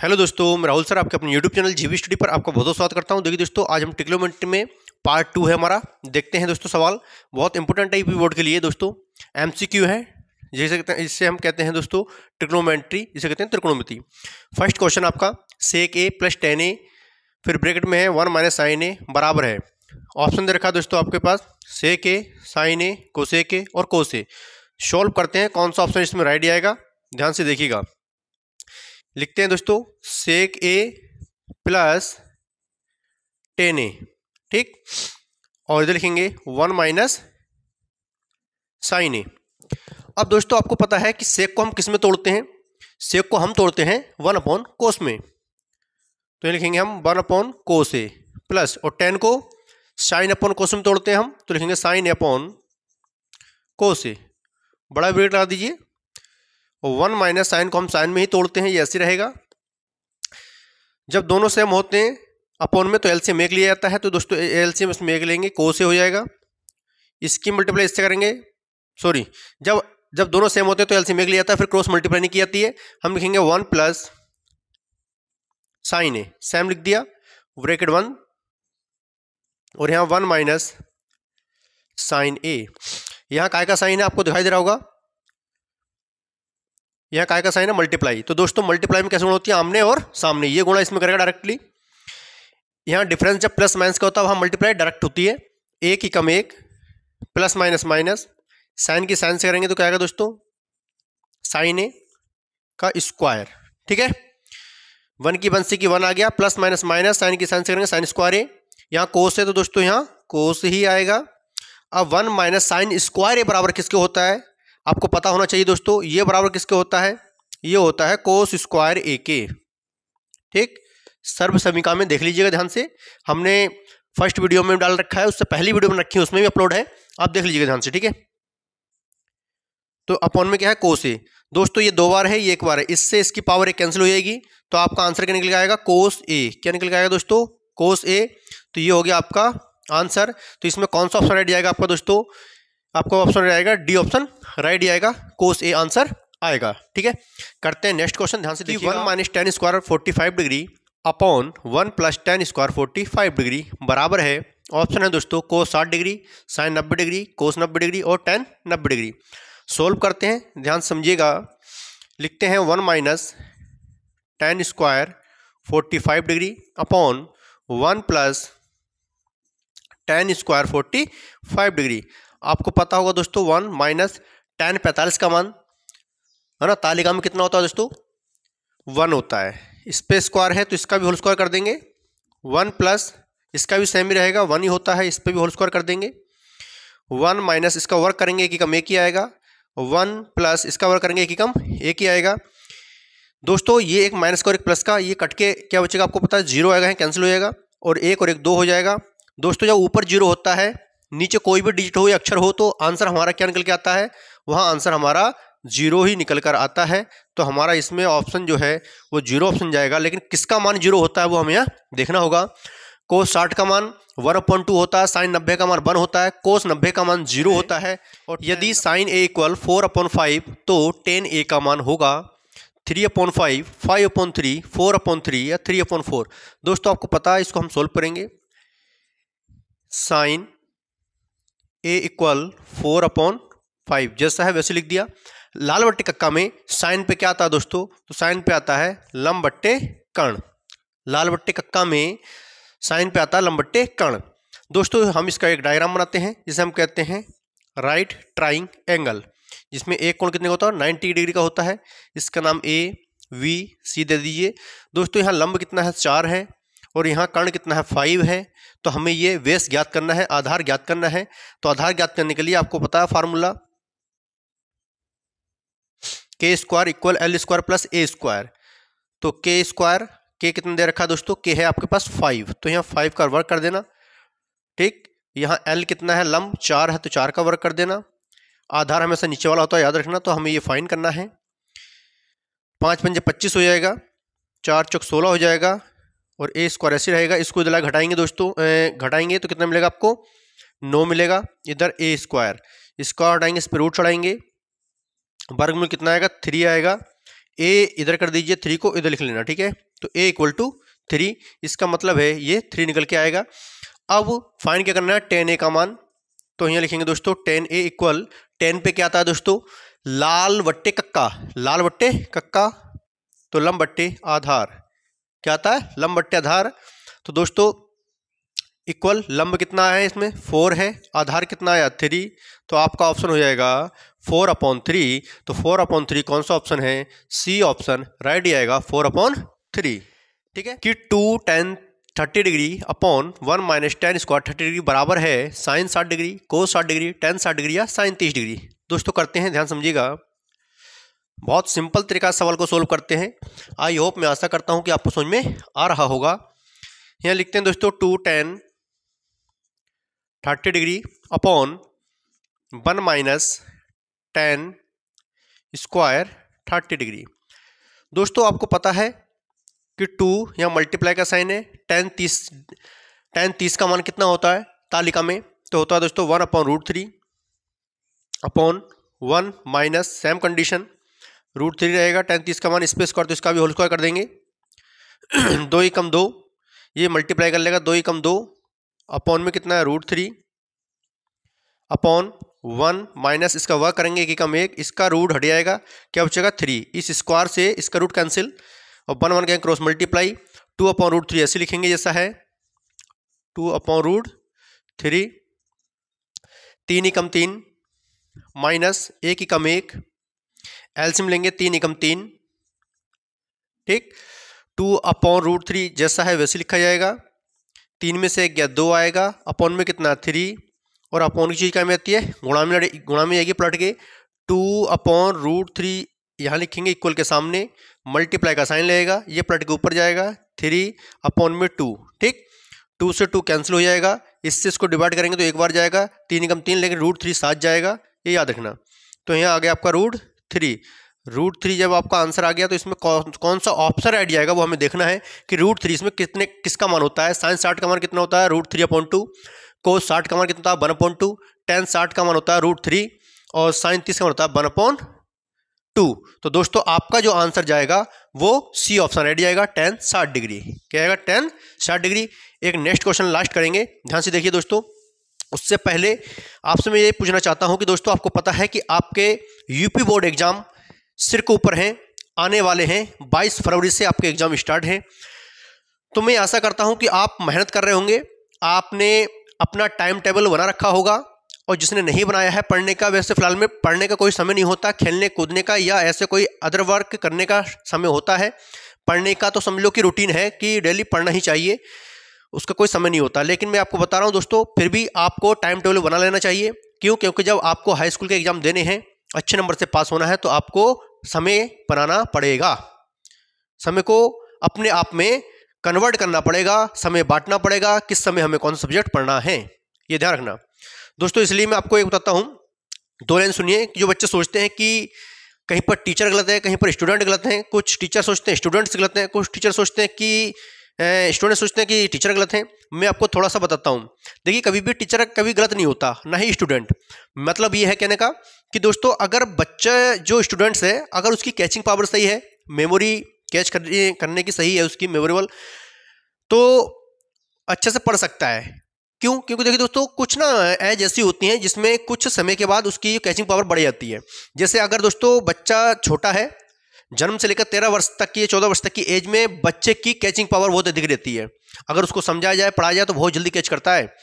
Hello दोस्तों, मैं Rahul sir आपके अपने यूट्यूब चैनल जीवी स्टडी पर आपका बहुत बहुत स्वागत करता हूं। देखिए दोस्तों, आज हम ट्रिग्नोमेट्री में पार्ट 2 है हमारा। देखते हैं दोस्तों, सवाल बहुत इंपॉर्टेंट है यूपी बोर्ड के लिए दोस्तों। एमसीक्यू है, जैसे कहते हैं, इससे हम कहते हैं दोस्तों ट्रिग्नोमेट्री, जिसे कहते हैं त्रिकोणमिति। फर्स्ट क्वेश्चन आपका सेक ए प्लस टेन ए, फिर ब्रैकेट में है 1 माइनस साइन ए बराबर है। ऑप्शन दे रखा है दोस्तों आपके पास सेक ए, साइन ए, कोसेक ए और कोस ए। सॉल्व करते हैं, कौन सा ऑप्शन इसमें राइट आएगा, ध्यान से देखिएगा। लिखते हैं दोस्तों सेक ए प्लस टेन ए, ठीक, और इधर लिखेंगे 1 माइनस साइन ए। अब दोस्तों आपको पता है कि सेक को हम किस में तोड़ते हैं, सेक को हम तोड़ते हैं 1 अपॉन कोस में। तो ये लिखेंगे हम 1 अपॉन कोस ए प्लस, और टेन को साइन अपॉन कोस में तोड़ते हैं हम, तो लिखेंगे साइन ए अपॉन कोस ए। बड़ा ब्रैकेट लगा दीजिए। 1 माइनस साइन को हम साइन में ही तोड़ते हैं, ये ऐसे रहेगा। जब दोनों सेम होते हैं अपॉन में तो एलसीएम एक लिया जाता है, तो दोस्तों एलसीएम इसमें एक लेंगे, कोस ए हो जाएगा। इसकी मल्टीप्लाई इससे करेंगे, सॉरी, जब दोनों सेम होते हैं तो एलसीएम एक लिया जाता है, फिर क्रॉस मल्टीप्लाई नहीं की जाती है। हम लिखेंगे 1 प्लस साइन ए, सेम लिख दिया, ब्रैकेट 1, और यहाँ 1 माइनस साइन ए। यहाँ काय का साइन है आपको दिखाई दे रहा होगा, यहाँ काय का साइन है मल्टीप्लाई। तो दोस्तों मल्टीप्लाई में कैसे गुणा होती है, आमने और सामने, ये गुणा इसमें करेगा डायरेक्टली। यहाँ डिफरेंस जब प्लस माइनस का होता है वहाँ मल्टीप्लाई डायरेक्ट होती है, एक ही कम एक, प्लस माइनस माइनस, साइन की साइन से करेंगे तो क्या आएगा दोस्तों, साइन ए का स्क्वायर, ठीक है। 1 की 1 से की 1 आ गया, प्लस माइनस माइनस, साइन की साइन से करेंगे साइन स्क्वायर ए। यहाँ कोस है तो दोस्तों यहाँ कोस ही आएगा। अब 1 माइनस साइन स्क्वायर ए बराबर किसके होता है, आपको पता होना चाहिए दोस्तों। ये बराबर किसके होता है, ये होता है कोस स्क्वायर ए के, ठीक। सर्व समीकरण में देख लीजिएगा ध्यान से, हमने फर्स्ट वीडियो में डाल रखा है, उससे पहली वीडियो में रखी है, उसमें भी अपलोड है, आप देख लीजिएगा ध्यान से, ठीक है। तो अपॉन में क्या है, कोस ए। दोस्तों ये 2 बार है, ये 1 बार है, इससे इसकी पावर 1 कैंसिल हो जाएगी, तो आपका आंसर क्या निकल के आएगा, कोस ए। क्या निकल के आएगा दोस्तों, कोस ए। तो ये हो गया आपका आंसर। तो इसमें कौन सा ऑप्शन राइट आएगा आपका दोस्तों, आपको ऑप्शन आएगा डी ऑप्शन राइट आएगा, कोस ए आंसर आएगा, ठीक है। करते हैं नेक्स्ट क्वेश्चन, ध्यान से देखिए। 1 minus ten square 45 degree upon 1 plus ten square 45 degree बराबर है। ऑप्शन है दोस्तों कोस 60 डिग्री, साइन 90 डिग्री, कोस 90 डिग्री और टेन 90 डिग्री। सोल्व करते हैं, ध्यान समझिएगा। लिखते हैं 1 minus ten square 45 degree upon 1 plus ten square 45 degree. आपको पता होगा दोस्तों 1 माइनस टेन 45 का मान है ना, तालिका में कितना होता है दोस्तों, 1 होता है। इस पे स्क्वायर है तो इसका भी होल स्क्वायर कर देंगे, 1 प्लस इसका भी सेम ही रहेगा, 1 ही होता है, इस पे भी होल स्क्वायर कर देंगे। 1 माइनस इसका वर्क करेंगे, एक ही कम एक ही आएगा, 1 प्लस इसका वर्क करेंगे, एक ही कम एक ही आएगा। दोस्तों ये एक माइनस का और एक प्लस का, ये कट के क्या बचेगा आपको पता है, 0 आएगा, कैंसिल हो जाएगा, और 1 और 1 2 हो जाएगा। दोस्तों जब ऊपर 0 होता है, नीचे कोई भी डिजिट हो या अक्षर हो, तो आंसर हमारा क्या निकल के आता है, वहाँ आंसर हमारा 0 ही निकल कर आता है। तो हमारा इसमें ऑप्शन जो है वो 0 ऑप्शन जाएगा। लेकिन किसका मान 0 होता है वो हमें यहाँ देखना होगा। कोस 60 का मान 1/2 होता है, साइन 90 का मान 1 होता है, कोस 90 का मान 0 होता है। और यदि साइन ए इक्वल 4/5 तो टेन ए का मान होगा 3/5, 5/3, 4/3 या 3/4। दोस्तों आपको पता है, इसको हम सोल्व करेंगे। साइन ए इक्वल 4/5 जैसा है वैसे लिख दिया। लाल बट्टे कक्का में साइन पे क्या आता है दोस्तों, तो साइन पे आता है लंब बट्टे कर्ण। लाल बट्टे कक्का में साइन पे आता है लंब बट्टे कर्ण। दोस्तों हम इसका एक डायग्राम बनाते हैं, जिसे हम कहते हैं राइट ट्राइंग एंगल, जिसमें एक कोण कितने का होता है, 90 डिग्री का होता है। इसका नाम ए वी सी दे दीजिए। दोस्तों यहाँ लंब कितना है, 4 है, और यहाँ कर्ण कितना है, 5 है। तो हमें ये वेस ज्ञात करना है, आधार ज्ञात करना है। तो आधार ज्ञात करने के लिए आपको पता है formula, K square equal L square plus A square. तो के स्क्वायर, के कितना दे रखा है दोस्तों, के है आपके पास 5, तो यहाँ 5 का वर्क कर देना, ठीक। यहाँ एल कितना है, लंब 4 है, तो 4 का वर्क कर देना। आधार हमेशा नीचे वाला होता है, याद रखना। तो हमें ये फाइंड करना है। 5 पंजे 25 हो जाएगा, 4 चौक 16 हो जाएगा, और ए स्क्वायर ऐसे रहेगा। इसको इधर घटाएंगे दोस्तों, घटाएंगे तो कितना मिलेगा आपको, 9 मिलेगा। इधर ए स्क्वायर, इसको हटाएंगे, इस पर रूट चढ़ाएंगे, वर्गमूल कितना आएगा, 3 आएगा। ए इधर कर दीजिए, 3 को इधर लिख लेना, ठीक है। तो a इक्वल टू 3, इसका मतलब है ये 3 निकल के आएगा। अब फाइंड क्या करना है, tan a का मान। तो यहाँ लिखेंगे दोस्तों tan a इक्वल, tan पे क्या आता है दोस्तों, लाल बट्टे कक्का, लाल बट्टे कक्का, तो लंब बट्टे आधार, क्या आता है, लंब बट्टे आधार। तो दोस्तों इक्वल लंब कितना है इसमें 4 है, आधार कितना आया 3, तो आपका ऑप्शन हो जाएगा 4/3। तो 4/3 कौन सा ऑप्शन है, सी ऑप्शन राइट आएगा 4/3। ठीक है कि 2 tan 30 degree upon 1 minus tan square 30 degree बराबर है साइन 60 डिग्री, कोस 60 डिग्री, tan 60 डिग्री या साइन 30 डिग्री। दोस्तों करते हैं, ध्यान समझिएगा, बहुत सिंपल तरीका से सवाल को सोल्व करते हैं। आई होप, मैं आशा करता हूं कि आपको समझ में आ रहा होगा। यहाँ लिखते हैं दोस्तों 2 tan 30 degree upon 1 minus tan square 30 degree. दोस्तों आपको पता है कि 2 यहाँ मल्टीप्लाई का साइन है, tan 30 का मान कितना होता है तालिका में, तो होता है दोस्तों 1/√3 अपॉन 1 माइनस सेम कंडीशन √3 रहेगा, tan 30 का मान स्पेस स्क्वायर, तो इसका भी होल स्क्वायर कर देंगे 2 एकम 2, ये मल्टीप्लाई कर लेगा 2 एकम 2 अपॉन में कितना है √3 अपॉन 1 माइनस इसका वर्क करेंगे 1 एकम 1, इसका रूट हट जाएगा, क्या बचेगा 3, इस स्क्वायर से इसका रूट कैंसिल और 1 1 का क्रॉस मल्टीप्लाई 2/√3 ऐसे लिखेंगे जैसा है 2/√3, 3 एकम 3 माइनस 1 एकम 1, एलसीएम लेंगे 3 एकम 3, ठीक, 2/√3 जैसा है वैसे लिखा जाएगा, 3 में से 1 गया 2 आएगा, अपॉन में कितना 3, और अपॉन की चीज़ क्या में आती है, गुणा में आएगी पलट के, 2/√3 यहाँ लिखेंगे इक्वल के सामने, मल्टीप्लाई का साइन लगेगा, ये पलट के ऊपर जाएगा 3 अपॉन में 2, ठीक, 2 से 2 कैंसिल हो जाएगा, इससे इसको डिवाइड करेंगे तो एक बार जाएगा, 3 एकम 3 लेकिन √3 7 जाएगा, ये याद रखना। तो यहाँ आ गया आपका √3 जब आपका आंसर आ गया तो इसमें कौन सा ऑप्शन राइट जाएगा वो हमें देखना है कि √3 इसमें किसका मान होता है, साइन 60 का मान कितना होता है √3/2, कोस 60 का मान कितना होता है 1/2, tan 60 का मान होता है √3 और साइन 30 का मान होता है 1/2। तो दोस्तों आपका जो आंसर जाएगा वो सी ऑप्शन राइट जाएगा, tan 60 डिग्री, क्या आएगा tan 60 डिग्री। एक नेक्स्ट क्वेश्चन लास्ट करेंगे, ध्यान से देखिए दोस्तों। उससे पहले आपसे मैं ये पूछना चाहता हूं कि दोस्तों आपको पता है कि आपके यूपी बोर्ड एग्जाम सिर के ऊपर हैं, आने वाले हैं, 22 फरवरी से आपके एग्जाम स्टार्ट हैं। तो मैं आशा करता हूं कि आप मेहनत कर रहे होंगे, आपने अपना टाइम टेबल बना रखा होगा, और जिसने नहीं बनाया है पढ़ने का, वैसे फिलहाल में पढ़ने का कोई समय नहीं होता, खेलने कूदने का या ऐसे कोई अदर वर्क करने का समय होता है। पढ़ने का तो समझ लो कि रूटीन है कि डेली पढ़ना ही चाहिए, उसका कोई समय नहीं होता। लेकिन मैं आपको बता रहा हूं दोस्तों, फिर भी आपको टाइम टेबल बना लेना चाहिए। क्यों? क्योंकि जब आपको हाई स्कूल के एग्जाम देने हैं, अच्छे नंबर से पास होना है, तो आपको समय बनाना पड़ेगा, समय को अपने आप में कन्वर्ट करना पड़ेगा, समय बांटना पड़ेगा, किस समय हमें कौन सा सब्जेक्ट पढ़ना है, ये ध्यान रखना दोस्तों। इसलिए मैं आपको एक बताता हूं, 2 लाइन सुनिए। जो बच्चे सोचते हैं कि कहीं पर टीचर गलत है, कहीं पर स्टूडेंट गलत हैं, कुछ टीचर सोचते हैं स्टूडेंट्स गलत हैं, कुछ टीचर सोचते हैं कि स्टूडेंट सोचते हैं कि टीचर गलत हैं। मैं आपको थोड़ा सा बताता हूं। देखिए, कभी भी टीचर कभी गलत नहीं होता, ना ही स्टूडेंट। मतलब ये है कहने का कि दोस्तों अगर बच्चा जो स्टूडेंट्स है, अगर उसकी कैचिंग पावर सही है, मेमोरी कैच करने की सही है उसकी मेमोरेबल, तो अच्छे से पढ़ सकता है। क्यों? क्योंकि देखिए दोस्तों, कुछ ना एज ऐसी होती हैं जिसमें कुछ समय के बाद उसकी कैचिंग पावर बढ़ जाती है। जैसे अगर दोस्तों बच्चा छोटा है, जन्म से लेकर 13 वर्ष तक की, 14 वर्ष तक की एज में बच्चे की कैचिंग पावर बहुत अधिक रहती है। अगर उसको समझाया जाए, पढ़ाया जाए, तो बहुत जल्दी कैच करता है।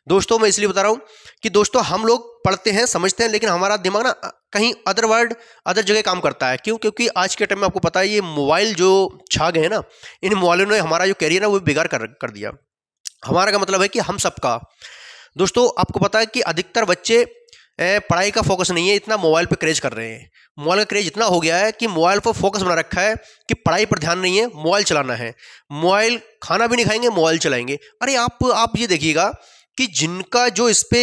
दोस्तों मैं इसलिए बता रहा हूँ कि दोस्तों हम लोग पढ़ते हैं, समझते हैं, लेकिन हमारा दिमाग ना कहीं अदर जगह काम करता है। क्यों? क्योंकि आज के टाइम में आपको पता है ये मोबाइल जो छा गए हैं ना, इन मोबाइलों ने हमारा जो कैरियर है वो बिगाड़ कर दिया। हमारा का मतलब है कि हम सबका। दोस्तों आपको पता है कि अधिकतर बच्चे पढ़ाई का फोकस नहीं है, इतना मोबाइल पे क्रेज कर रहे हैं। मोबाइल का क्रेज इतना हो गया है कि मोबाइल पर फोकस बना रखा है कि पढ़ाई पर ध्यान नहीं है, मोबाइल चलाना है। मोबाइल खाना भी नहीं खाएंगे, मोबाइल चलाएंगे। अरे आप ये देखिएगा कि जिनका जो इस पे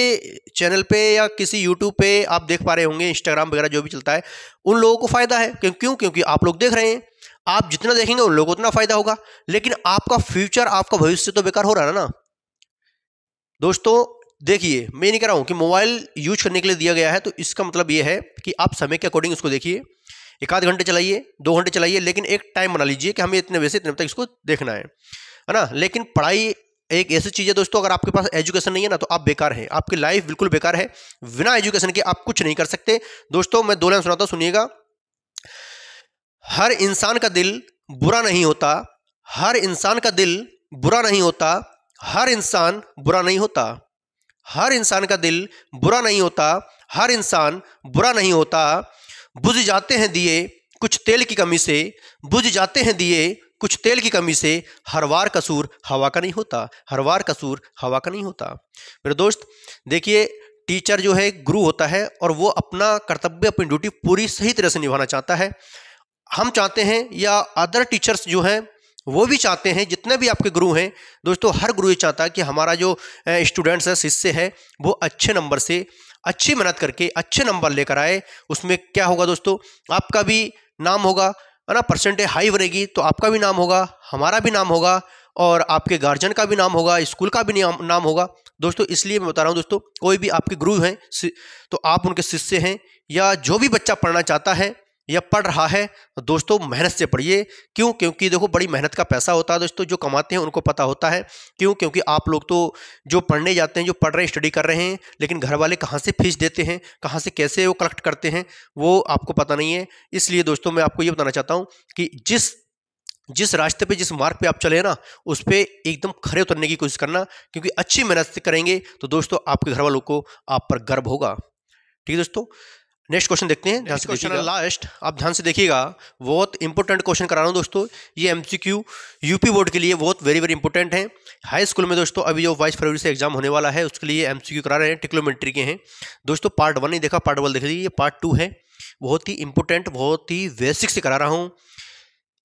चैनल पे या किसी यूट्यूब पे आप देख पा रहे होंगे, इंस्टाग्राम वगैरह जो भी चलता है, उन लोगों को फायदा है। क्यों? क्योंकि आप लोग देख रहे हैं। आप जितना देखेंगे उन लोगों को उतना फायदा होगा, लेकिन आपका फ्यूचर, आपका भविष्य तो बेकार हो रहा है ना। दोस्तों देखिए, मैं नहीं कह रहा हूं कि मोबाइल यूज करने के लिए दिया गया है, तो इसका मतलब यह है कि आप समय के अकॉर्डिंग उसको देखिए। एक आध घंटे चलाइए, 2 घंटे चलाइए, लेकिन एक टाइम बना लीजिए कि हमें इतने बजे से इतने बजे तक इसको देखना है ना। लेकिन पढ़ाई एक ऐसी चीज है दोस्तों, अगर आपके पास एजुकेशन नहीं है ना तो आप बेकार हैं, आपकी लाइफ बिल्कुल बेकार है। बिना एजुकेशन के आप कुछ नहीं कर सकते। दोस्तों मैं 2 लाइन सुनाता हूं, सुनिएगा। हर इंसान का दिल बुरा नहीं होता, हर इंसान का दिल बुरा नहीं होता, हर इंसान बुरा नहीं होता, हर इंसान का दिल बुरा नहीं होता, हर इंसान बुरा नहीं होता। बुझ जाते हैं दिए कुछ तेल की कमी से, बुझ जाते हैं दिए कुछ तेल की कमी से, हर वार कसूर हवा का नहीं होता, हर वार कसूर हवा का नहीं होता। मेरे दोस्त देखिए, टीचर जो है गुरु होता है और वो अपना कर्तव्य, अपनी ड्यूटी पूरी सही तरह से निभाना चाहता है। हम चाहते हैं या अदर टीचर्स जो हैं वो भी चाहते हैं, जितने भी आपके गुरु हैं दोस्तों, हर गुरु ये चाहता है कि हमारा जो स्टूडेंट्स है, शिष्य है, वो अच्छे नंबर से, अच्छी मेहनत करके अच्छे नंबर लेकर आए। उसमें क्या होगा दोस्तों, आपका भी नाम होगा, है ना। परसेंटेज हाई बनेगी तो आपका भी नाम होगा, हमारा भी नाम होगा, और आपके गार्जियन का भी नाम होगा, स्कूल का भी नाम होगा दोस्तों। इसलिए मैं बता रहा हूँ दोस्तों, कोई भी आपके गुरु हैं तो आप उनके शिष्य हैं, या जो भी बच्चा पढ़ना चाहता है या पढ़ रहा है दोस्तों, मेहनत से पढ़िए। क्यों? क्योंकि देखो, बड़ी मेहनत का पैसा होता है दोस्तों, जो कमाते हैं उनको पता होता है। क्यों? क्योंकि आप लोग तो जो पढ़ने जाते हैं, जो पढ़ रहे हैं, स्टडी कर रहे हैं, लेकिन घर वाले कहाँ से फीस देते हैं, कहाँ से कैसे वो कलेक्ट करते हैं, वो आपको पता नहीं है। इसलिए दोस्तों मैं आपको ये बताना चाहता हूँ कि जिस रास्ते पे, जिस मार्ग पे आप चले ना, उस पर एकदम खरे उतरने की कोशिश करना, क्योंकि अच्छी मेहनत से करेंगे तो दोस्तों आपके घर वालों को आप पर गर्व होगा। ठीक है दोस्तों, नेक्स्ट क्वेश्चन देखते हैं, ध्यान से देखिएगा। लास्ट आप ध्यान से देखिएगा, बहुत इंपॉर्टेंट क्वेश्चन करा रहा हूं दोस्तों। ये एमसीक्यू यूपी बोर्ड के लिए बहुत वेरी वेरी इंपॉर्टेंट है। हाई स्कूल में दोस्तों अभी जो 22 फरवरी से एग्जाम होने वाला है, उसके लिए एमसीक्यू करा रहे हैं, ट्रिग्नोमेट्री के हैं दोस्तों। पार्ट 1 नहीं देखा, पार्ट 1 देख लीजिए, ये पार्ट 2 है। बहुत ही इंपॉर्टेंट, बहुत ही बेसिक से करा रहा हूँ,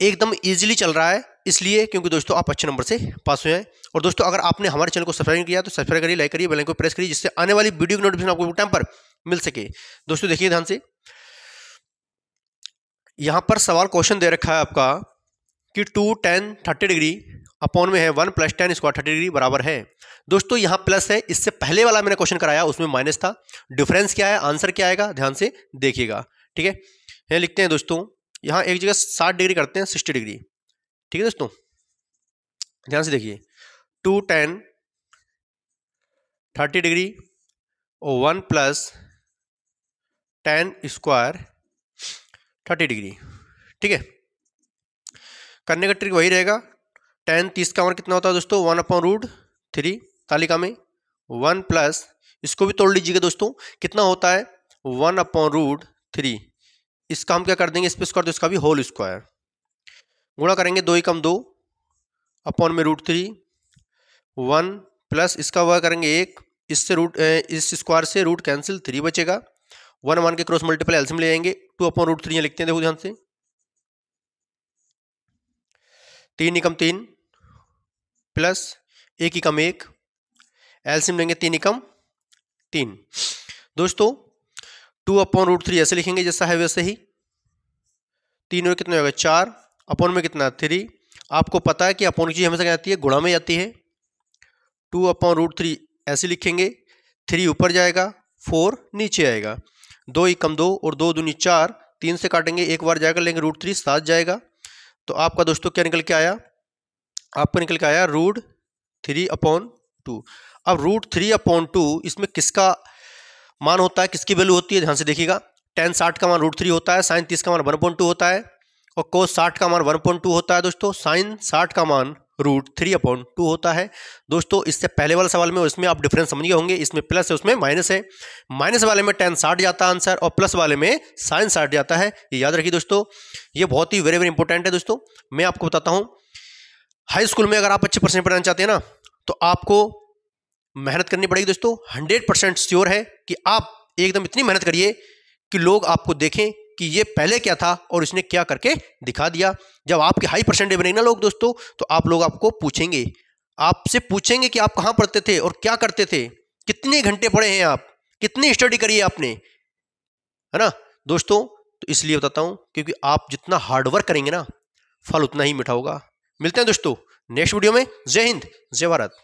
एकदम इजीली चल रहा है, इसलिए क्योंकि दोस्तों आप अच्छे नंबर से पास हुए हैं। और दोस्तों अगर आपने हमारे चैनल को सब्सक्राइब किया तो सब्सक्राइब करिए, लाइक करिए, बेल आइकन को प्रेस करिए, जिससे आने वाली वीडियो की नोटिफिकेशन आपको टाइम पर मिल सके। दोस्तों देखिए ध्यान से, यहां पर सवाल क्वेश्चन दे रखा है आपका कि 2 tan 30 डिग्री अपॉन में है 1 + tan स्क्वायर 30 डिग्री बराबर है। दोस्तों यहां प्लस है, इससे पहले वाला मैंने क्वेश्चन कराया उसमें माइनस था। डिफरेंस क्या है, आंसर क्या आएगा, ध्यान से देखिएगा। ठीक है, यहां लिखते हैं दोस्तों, यहां एक जगह 60 डिग्री करते हैं 60 डिग्री। ठीक है दोस्तों, ध्यान से देखिए, 2 tan 30 डिग्री और 1 + tan स्क्वायर 30 डिग्री। ठीक है, करने का ट्रिक वही रहेगा। tan 30 का मान कितना होता है दोस्तों, 1/√3 तालिका में 1 + इसको भी तोड़ लीजिएगा दोस्तों, कितना होता है 1/√3। इसका हम क्या कर देंगे, इस पे स्क्वायर, तो इसका भी होल स्क्वायर, गुणा करेंगे 2 × 2 अपॉन में √3, 1 + इसका वह करेंगे 1, इससे इस स्क्वायर से रूट कैंसिल, 3 बचेगा, 1 मान के क्रॉस मल्टीप्लाई एलसीएम ले जाएंगे, 2/√3 लिखते हैं, देखो ध्यान से, 3 × 3 प्लस 1 × 1, एलसीएम लेंगे 3 × 3। दोस्तों 2/√3 ऐसे लिखेंगे जैसा है वैसे ही, 3 और कितना होगा 4, अपॉन में कितना 3। आपको पता है कि अपॉन की चीज हमेशा क्या आती है, गुणा में जाती है। 2/√3 ऐसे लिखेंगे, 3 ऊपर जाएगा, 4 नीचे आएगा, 2 × 2 और 2 दूनी 4, 3 से काटेंगे, एक बार जाएगा, लेंगे √3, 7 जाएगा। तो आपका दोस्तों क्या निकल के आया, आपको निकल के आया √3/2। अब √3/2 इसमें किसका मान होता है, किसकी वैल्यू होती है, ध्यान से देखिएगा। tan 60 का मान √3 होता है, sin 30 का मान 1/2 होता है, और cos 60 का मान 1/2 होता है दोस्तों, sin 60 का मान √3/2 होता है। दोस्तों इससे पहले वाले सवाल में और इसमें आप डिफरेंस समझ गए होंगे, इसमें प्लस है उसमें माइनस है। माइनस वाले में tan 60 जाता है आंसर, और प्लस वाले में sin 60 जाता है। ये याद रखिए दोस्तों, ये बहुत ही वेरी वेरी इंपॉर्टेंट है दोस्तों। मैं आपको बताता हूँ, हाई स्कूल में अगर आप अच्छे परसेंट बनाना चाहते हैं ना, तो आपको मेहनत करनी पड़ेगी दोस्तों। 100% श्योर है कि आप एकदम इतनी मेहनत करिए कि लोग आपको देखें कि ये पहले क्या था और इसने क्या करके दिखा दिया। जब आपके हाई परसेंटेज बनेंगे ना लोग दोस्तों, तो आप लोग आपको पूछेंगे, आपसे पूछेंगे कि आप कहाँ पढ़ते थे और क्या करते थे, कितने घंटे पढ़े हैं आप, कितनी स्टडी करी है आपने, है ना दोस्तों। तो इसलिए बताता हूँ, क्योंकि आप जितना हार्डवर्क करेंगे ना, फल उतना ही मीठा होगा। मिलते हैं दोस्तों नेक्स्ट वीडियो में। जय हिंद, जय भारत।